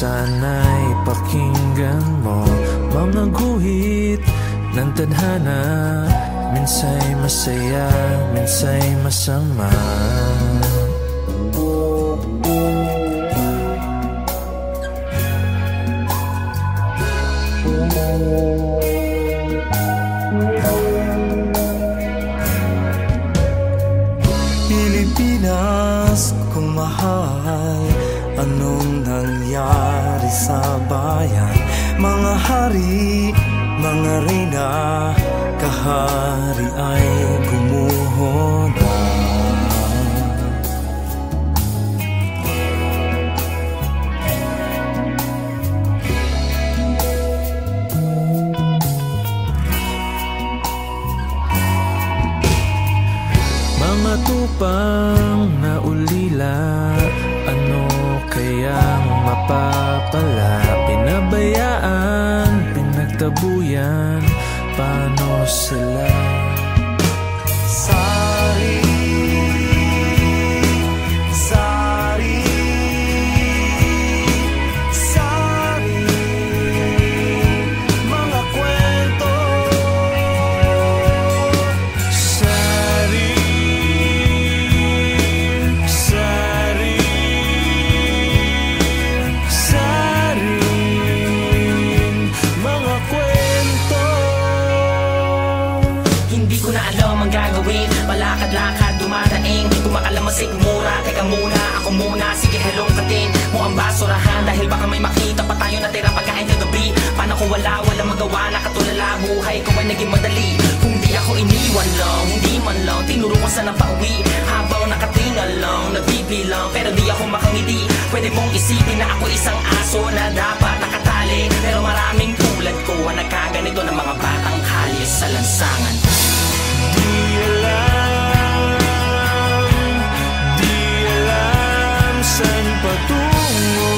sana'y pakinggan mo. Mga guhit ng tadhana, minsa'y masaya, minsa'y masama. Pilipinas kong mahal, anong nangyari sa bayan? Mga hari, mga reyna, kahari ay gumuho na. Mga tupang na ulila, ano kayang mapapala? Pinabayaan, pinagtabuyan, paano sila? Sari, sari, sari, mga kwento. Sari, sari, sari, mga kwento. Hindi ko na alam ang gagawin, palakad-lakad, dumadaing, kumakalamasik mura. Teka muna, ako muna, sige hello katin mo ang basurahan, dahil baka may makita pa tayo na tira pagkain kagabi. Paano kung wala magawa, nakatulala, buhay ko ay naging madali. Kung di ako iniwan lang, hindi man lang tinuro ko saan ang pauwi. Habang nakatingal lang, nagbibilang, pero di ako makangiti. Pwede mong isipin na ako isang aso na dapat nakatali, pero maraming tulad ko ang nagkaganito ng mga batang kalye sa lansangan. Di alam saan patungo,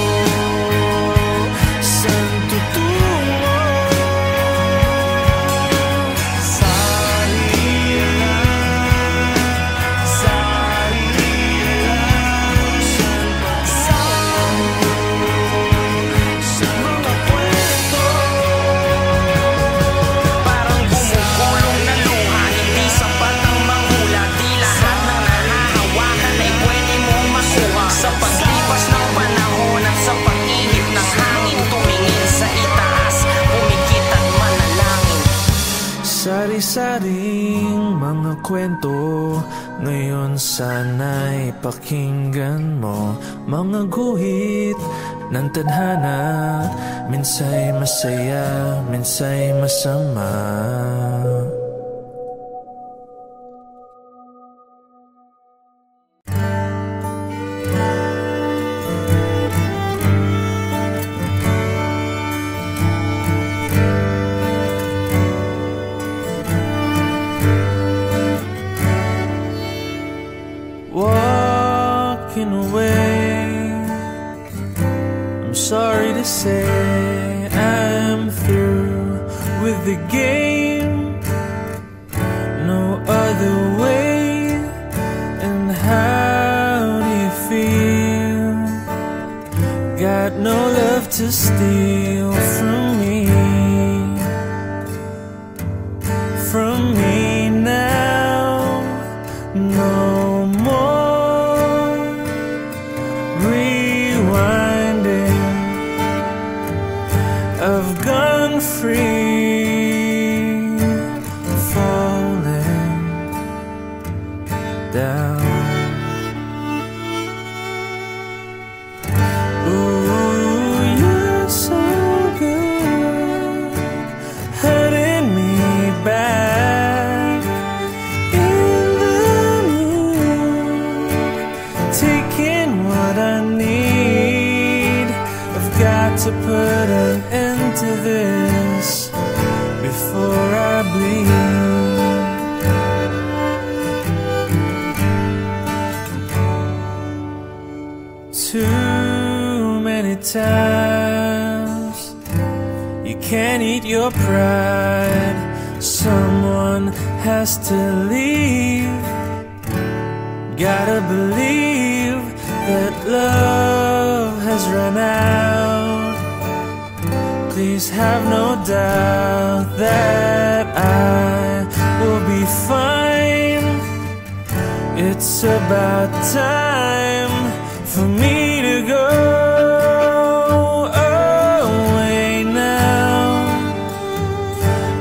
saan tutungo. Sari, sari, Sa mga kwento, Parang bumukulong na luha, hindi sapat ang manghula. Di lahat ng nahahawakan ay pwede mong makuha. Sa paglipas ng panahon at sa pag-ihip ng hangin, tumingin sa itaas, pumikit at manalangin. sari-saring mga kwento, ngayon sana'y pakinggan mo. Mga guhit ng tadhana, minsa'y masaya, minsa'y masama. Walking away, I'm sorry to say I'm through with the game. No other way. And how do you feel? Got no love to steal from me. From me now. No more rewinding. I've gone free, falling down. Ooh, you're so good, hurting me back in the mood, taking what I need. I've got to put an end to this before I bleed. Too many times you can't eat your pride. Someone has to leave. Gotta believe that love has run out. Please have no doubt that I will be fine. It's about time for me to go away now.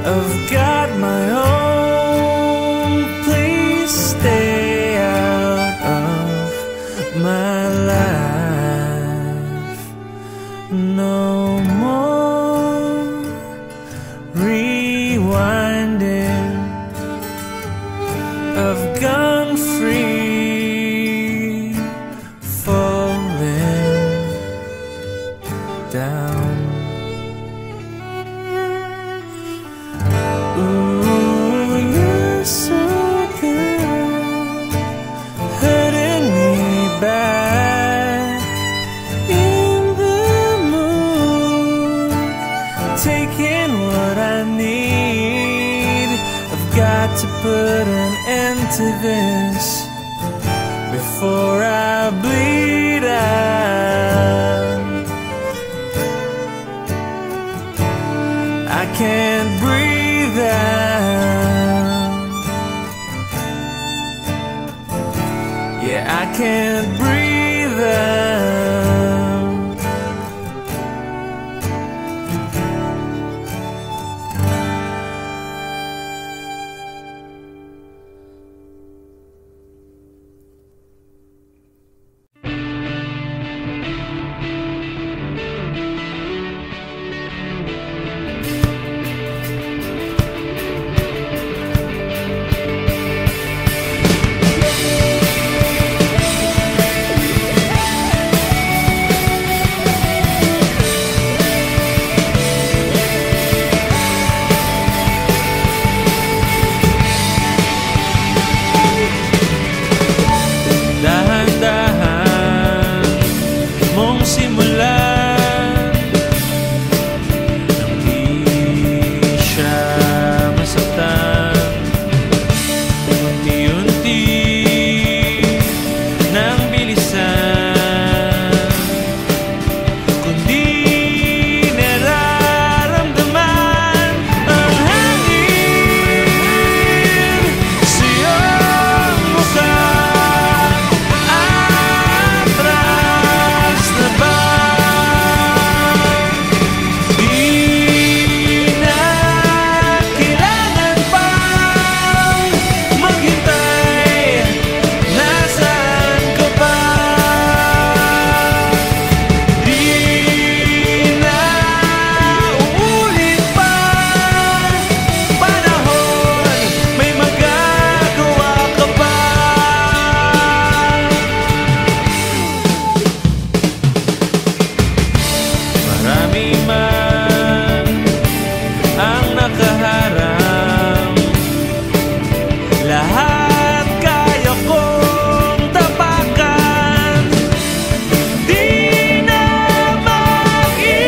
I've got my own. Please stay out of my life. No more rewinding. I've gone free, falling down. Ooh, you're so good, hurting me back in the mood, taking what I need. I've got to put an end to this before I bleed out. I can't breathe out. Yeah, I can't breathe out. Dahan-dahan mong simulan nang di siya masaktan. Unti-unti nang bilisan, kundi nararamdaman ang hangin sa iyong mukha. Atras na ba? Di na kailangan pang maghintay. Nasaan ka ba? Di na uulit pa. Panahon, may magagawa ka pa. Marami man ang nakaharang, lahat kaya kong tapakan. Di na mag-iba.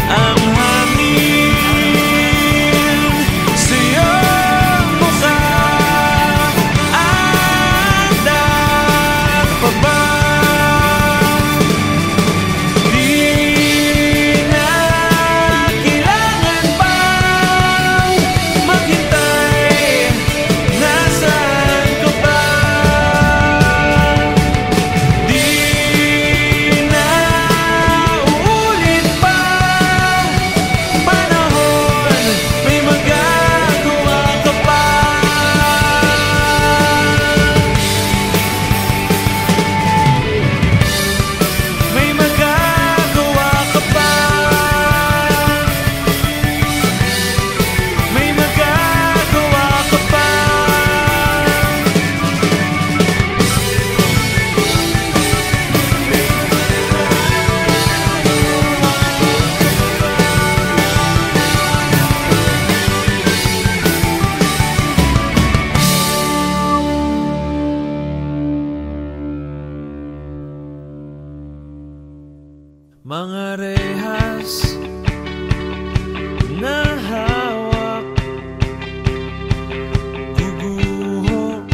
Ang hangin sa iyong mukha. Andak pa ba? Di na kailangan pang maghintay. Nasaan ka ba? Di na uulit pa. Panahon, may magagawa ka pa. May magagawa ka pa. May magagawa ka pa. Mga rehas na hawak, guguho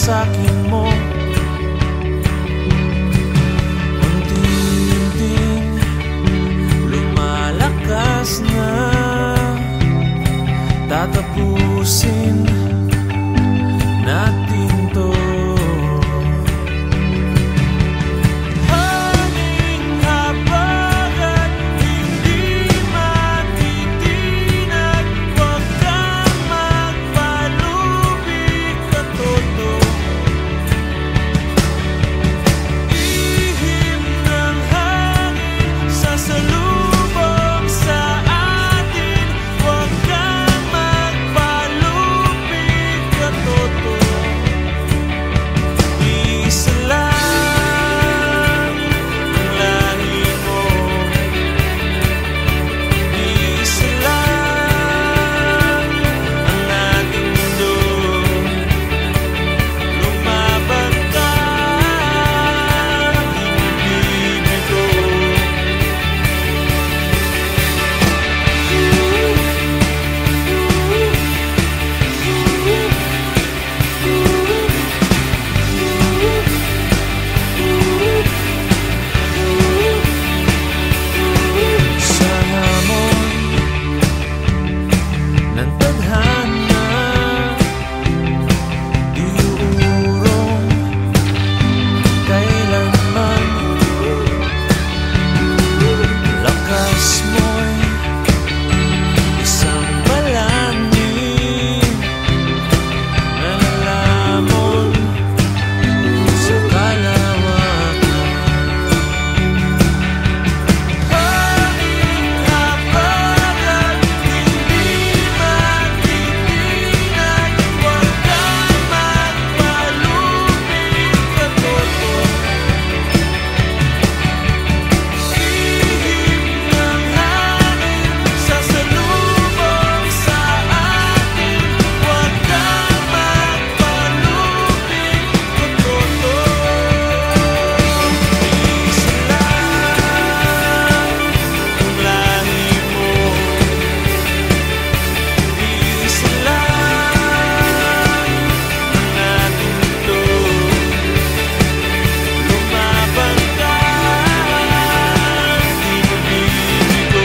sa'kin mo. Unti-unting lumalakas na, tatapusin natin to. Hanging habag at hindi matitinag, huwag kang magpalubig at toto. Ihip ng hangin sasalubong sa atin, huwag kang magpalubig at toto. Isa lang ang lahi mo, isa lang ang ating mundo. Lumaban ka, ibig ko. Sa hamon ng tadhana, di uurong kailanman. Lakas mo'y isang balangin na lalamon sa kalawakan. Hanging habag at hindi matitinag, huwag kang magpalubig at toto. Ihip ng hangin sasalubong sa atin, huwag kang magpalubig at toto. Isa lang ang lahi mo, isa lang ang ating mundo. Lumaban ka, ibig ko.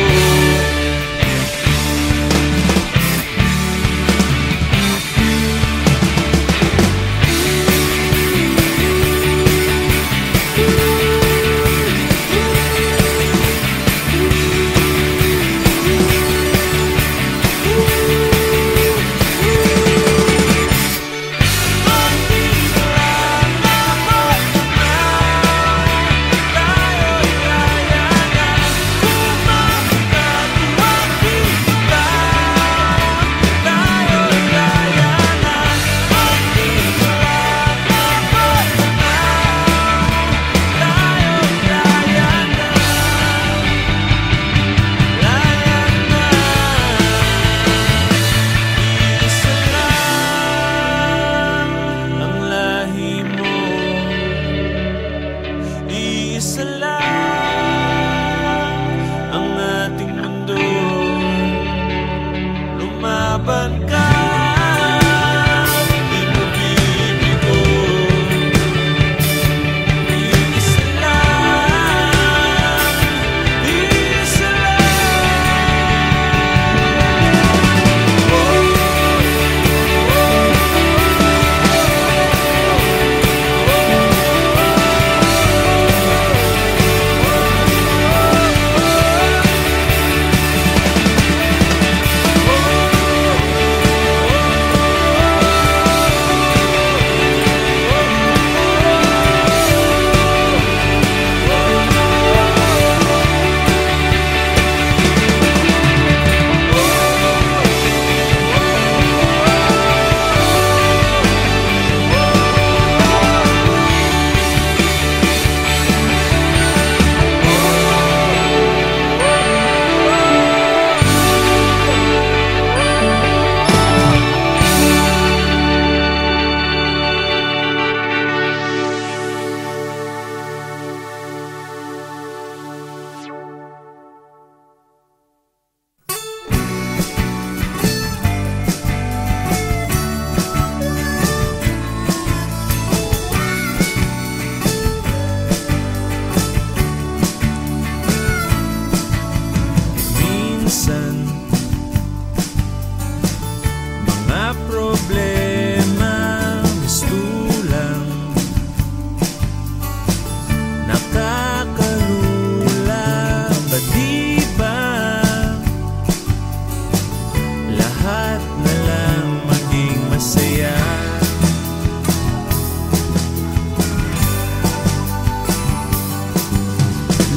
Isa lang ang lahi mo, isa lang ang ating mundo. Lumaban ka, ibig ko. Isa lang, isa lang.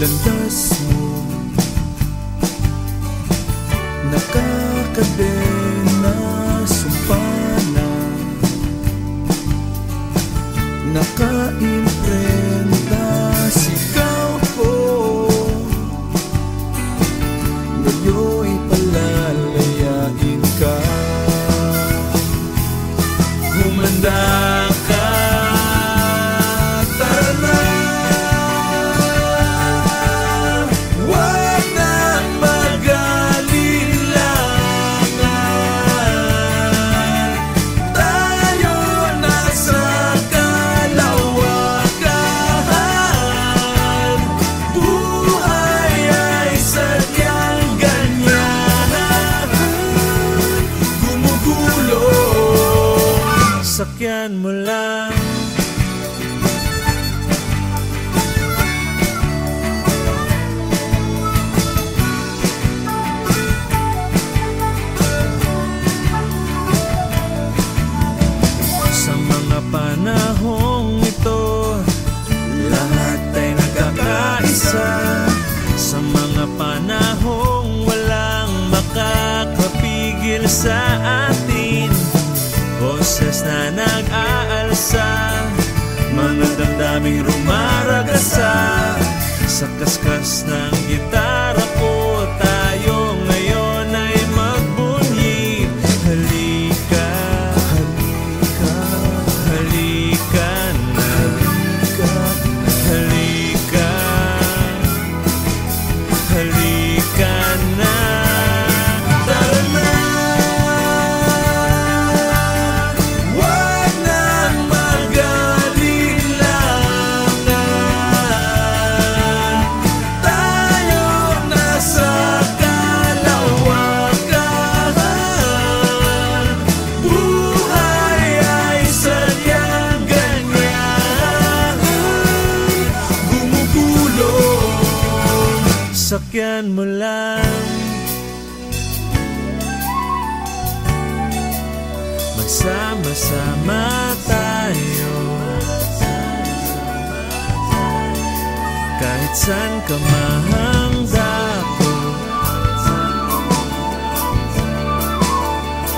landas mo nakakadena, sumpana, nakaimprenta, sigaw ko ngayon'y palalayain ka. Humanda ka, tara na. Huwag nang mag-alinlangan, tayo na sa kalawakan. Buhay ay sadyang ganyan, gumugulo. Sakyan mo lang. Sa mga panahong ito, lahat ay nagkakaisa. Sa mga panahong walang makakapigil sa atin, boses na nag-aalsa, mga damdaming rumaragasa. Sa kaskas ng gitara ko, tayo ngayon ay magbunyi. Halika, halika, halika na, halika, halika na. Tara na. Sakyan mo lang. Magsama-sama tayo, kahit saan ka mahangdako.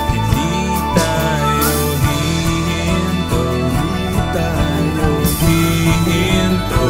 Hindi tayo hihinto, hindi tayo hihinto.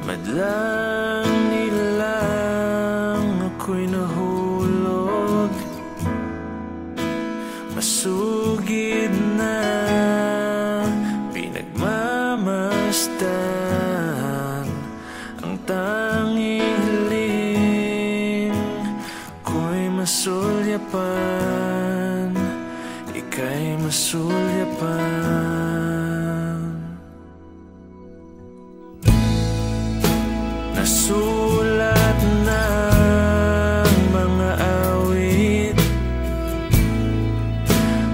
Madlang nilang ako'y nahulog, masugid na pinagmamasdan. Ang tanging hiling ko'y masulyapan, ika'y masulyapan. Nasulat ng mga awit,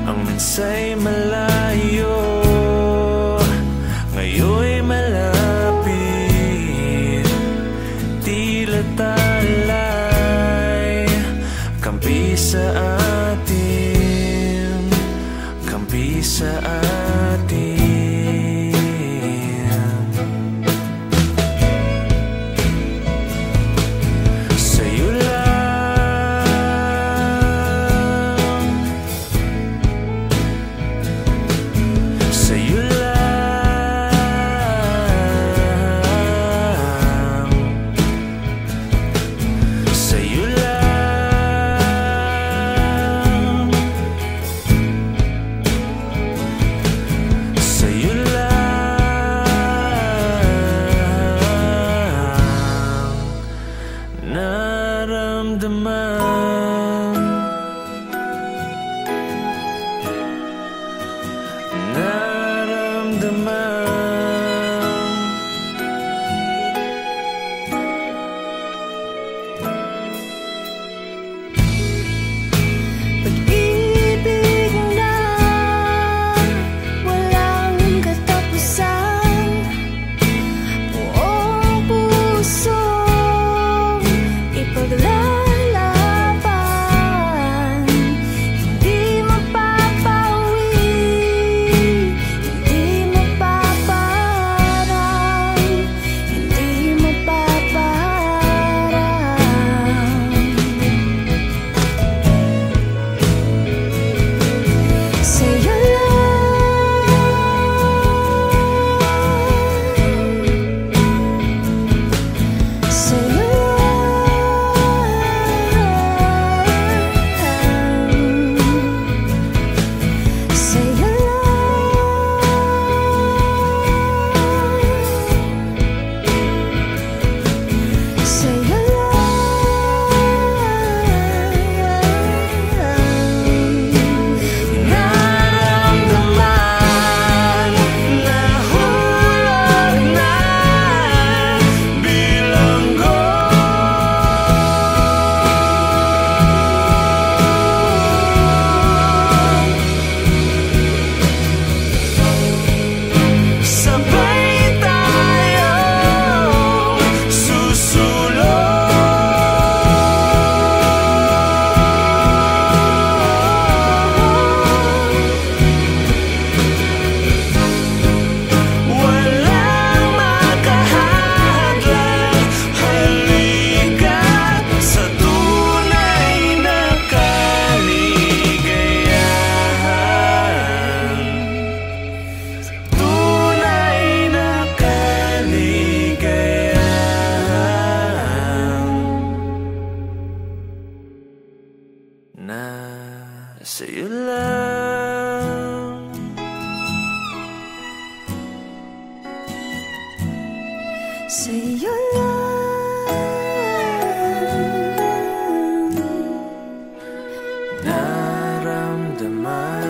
ang minsa'y malayo, ngayon'y malapit. Tila talay, kampi sa atin, kampi sa atin. Sa'yo lang, sa'yo lang naramdaman.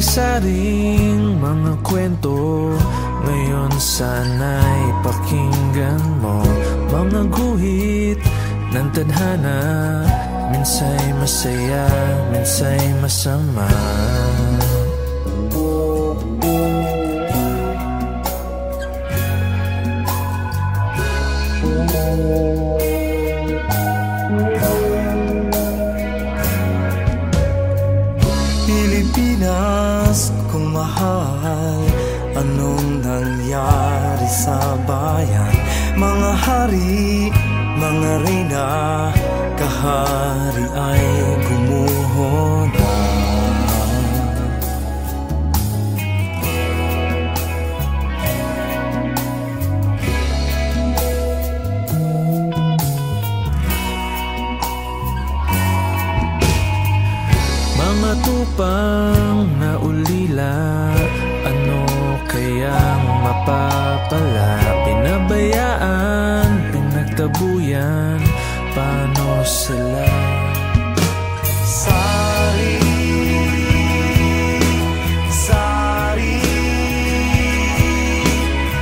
Sari-saring mga kwento, ngayon sana'y pakinggan mo. Mga guhit ng tadhana, minsa'y masaya, minsa'y masama. Pilipinas kung mahal, anong nangyari sa bayan? Mga hari, mga reyna, kahari ay gumuho na. Mga tupang na ulila, ano kayang mapapala? Pinabayaan, pinagtabuyan, paano sila? Sari, sari,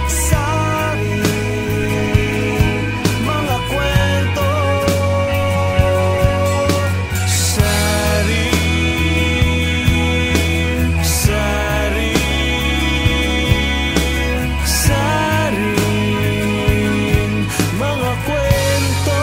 sari, mga kwento. Sari, sari, sari, mga kwento.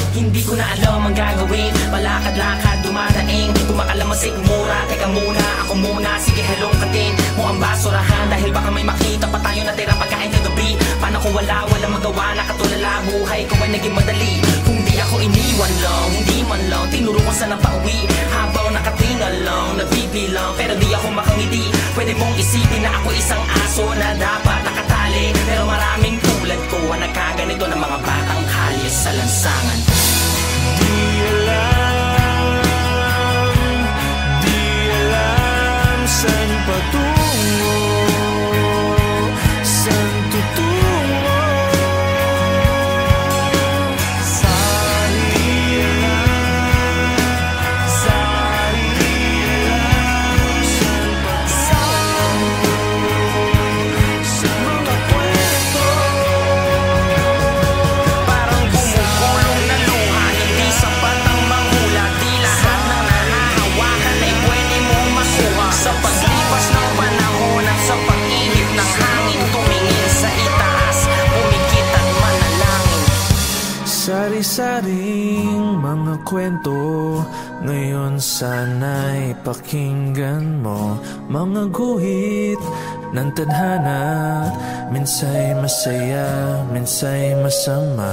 Hindi ko na alam ang gagawin, palakad-lakad, dumadaing, kumakalamasik mura. Teka muna, ako muna, sige hello katin mo ang basurahan, dahil baka may makita pa tayo na tira pagkain kagabi. Paano kung wala magawa, nakatulala buhay ko ay naging madali. Kung di ako iniwan lang, hindi man lang tinuro ko saan ang pauwi. Habang nakatingal lang, nagbibilang, pero di ako makangiti. Pwede mong isipin na ako isang aso na dapat nakatali, pero maraming tulad ko ang nagkaganito ng mga batang kalye sa lansangan. Di alam saan patungo, saan tutungo. Sari, sari, Sa mga kwento, Parang bumubulong na luha, hindi sapat ang manghula. Di lahat ng nahahawakan ay pwede mong makuha. Sa paglipas ng panahon at sa pag-ihip ng hangin, tumingin sa itaas, pumikit at manalangin. sari-saring mga kwento, ngayon sana'y pakinggan mo. Mga guhit ng tadhana, minsa'y masaya, minsa'y masama.